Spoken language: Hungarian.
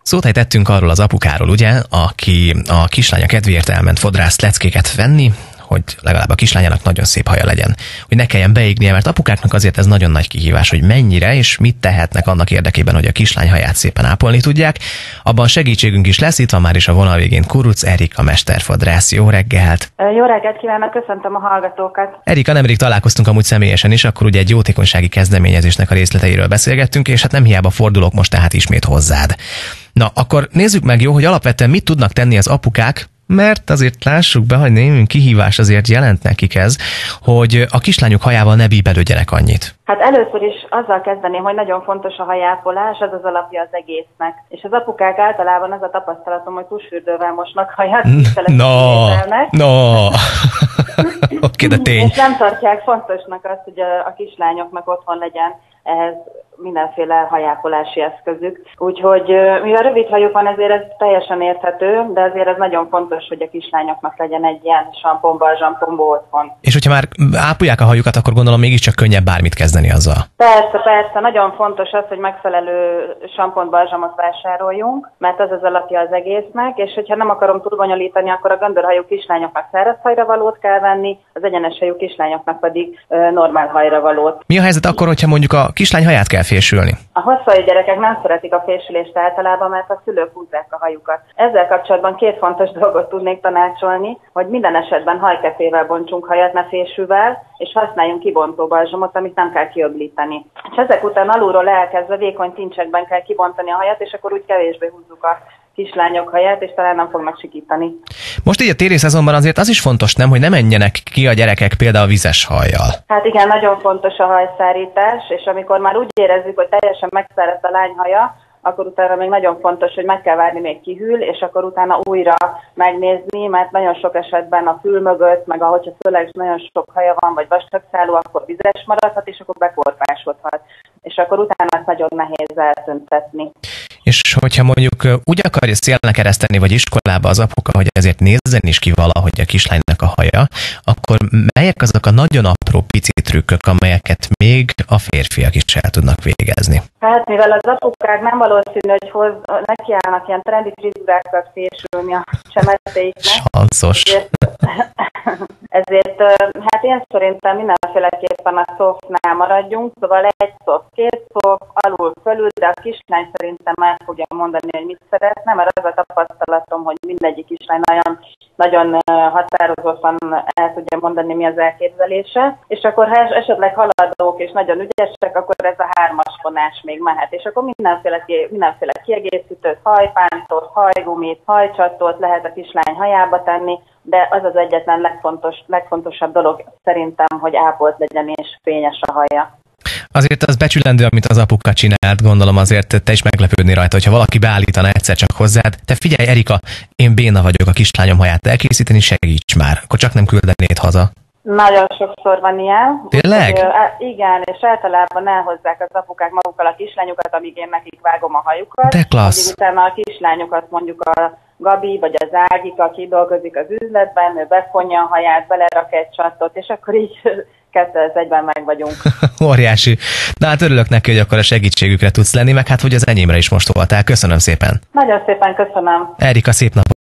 Szót ejtettünk arról az apukáról, ugye, aki a kislánya kedvéért elment fodrász leckéket venni, hogy legalább a kislányának nagyon szép haja legyen. Hogy ne kelljen beégnie, mert apukáknak azért ez nagyon nagy kihívás, hogy mennyire és mit tehetnek annak érdekében, hogy a kislány haját szépen ápolni tudják. Abban segítségünk is lesz, itt van már is a vonal végén Kuruc Erika mesterfodrász. Jó reggelt! Jó reggelt kívánok, köszöntöm a hallgatókat! Erika, nemrég találkoztunk amúgy személyesen is, akkor ugye egy jótékonysági kezdeményezésnek a részleteiről beszélgettünk, és hát nem hiába fordulok most tehát ismét hozzád. Na, akkor nézzük meg jó, hogy alapvetően mit tudnak tenni az apukák, mert azért lássuk be, hogy némi kihívás azért jelent nekik ez, hogy a kislányuk hajával ne bíbelődjenek annyit. Hát először is azzal kezdeném, hogy nagyon fontos a hajápolás, az az alapja az egésznek. És az apukák általában az a tapasztalatom, hogy tusfürdővel mosnak hajat, Oké, de tény. És nem tartják fontosnak azt, hogy a kislányoknak otthon legyen ehhez mindenféle hajápolási eszközük. Úgyhogy mivel rövid hajuk van, ezért ez teljesen érthető, de azért ez nagyon fontos, hogy a kislányoknak legyen egy ilyen sampon-balzsampon otthon. És hogyha már ápolják a hajukat, akkor gondolom mégiscsak könnyebb bármit kezdeni azzal. Persze. Nagyon fontos az, hogy megfelelő sampont-balzsamot vásároljunk, mert az az alapja az egésznek, és hogyha nem akarom túl bonyolítani, akkor a göndörhajú kislányoknak száraz hajravalót kell venni, az egyenes hajú kislányoknak pedig normál hajravalót. Mi a helyzet akkor, hogyha mondjuk a kislány haját kell fésülni? A hosszhajú gyerekek nem szeretik a fésülést általában, mert a szülők húzzák a hajukat. Ezzel kapcsolatban két fontos dolgot tudnék tanácsolni, hogy minden esetben hajkefével bontsunk hajat, ne fésűvel, és használjunk kibontó balzsamot, amit nem kell kiöblíteni. És ezek után alulról elkezdve vékony tincsekben kell kibontani a hajat, és akkor úgy kevésbé húzzuk a kislányok haját, és talán nem fognak sikítani. Most így a téli szezonban azért az is fontos, nem, hogy ne menjenek ki a gyerekek például vizes hajjal. Hát igen, nagyon fontos a hajszárítás, és amikor már úgy érezzük, hogy teljesen megszáradt a lány haja, akkor utána még nagyon fontos, hogy meg kell várni, még kihűl, és akkor utána újra megnézni, mert nagyon sok esetben a fül mögött, meg ahogyha főleg nagyon sok haja van, vagy vastagszálú, akkor vizes maradhat, és akkor bekorpásodhat. És akkor utána ezt nagyon nehéz eltüntetni. És hogyha mondjuk úgy akarja szélnek ereszteni, vagy iskolába az apuka, hogy ezért nézzen is ki valahogy a kislánynak a haja, akkor melyek azok a nagyon apró pici trükkök, amelyeket még a férfiak is el tudnak végezni? Hát mivel az apukák nem valószínű, hogy nekiállnak ilyen trendi frizurákat fésülni a csemetéiknek. Sanszos. Ezért hát én szerintem mindenféleképpen a szofnál maradjunk, szóval egy szof, két szof, alul fölül, de a kislány szerintem el fogja mondani, hogy mit szeretne, mert az a tapasztalatom, hogy mindegyik kislány nagyon határozottan el tudja mondani, mi az elképzelése, és akkor ha esetleg haladók és nagyon ügyesek, akkor ez a hármas vonás még mehet, és akkor mindenféle kiegészítőt, hajpántot, hajgumit, hajcsattot lehet a kislány hajába tenni, de az az egyetlen legfontosabb dolog szerintem, hogy ápolt legyen és fényes a haja. Azért az becsülendő, amit az apuka csinált, gondolom azért te is meglepődni rajta, hogyha valaki beállítana egyszer csak hozzád. Te figyelj, Erika, én béna vagyok a kislányom haját elkészíteni, segíts már, akkor csak nem küldenéd haza. Nagyon sokszor van ilyen. Tényleg? Igen, és általában elhozzák az apukák magukkal a kislányokat, amíg én nekik vágom a hajukat. De klassz! Utána a kislányokat mondjuk a Gabi vagy az Ágika kidolgozik az üzletben, ő befonja a haját, belerak egy csattot, és akkor így 2-1-ben meg vagyunk. Óriási. Na hát örülök neki, hogy akkor a segítségükre tudsz lenni, meg hát hogy az enyémre is most voltál. Köszönöm szépen. Nagyon szépen köszönöm. Erika, szép napot!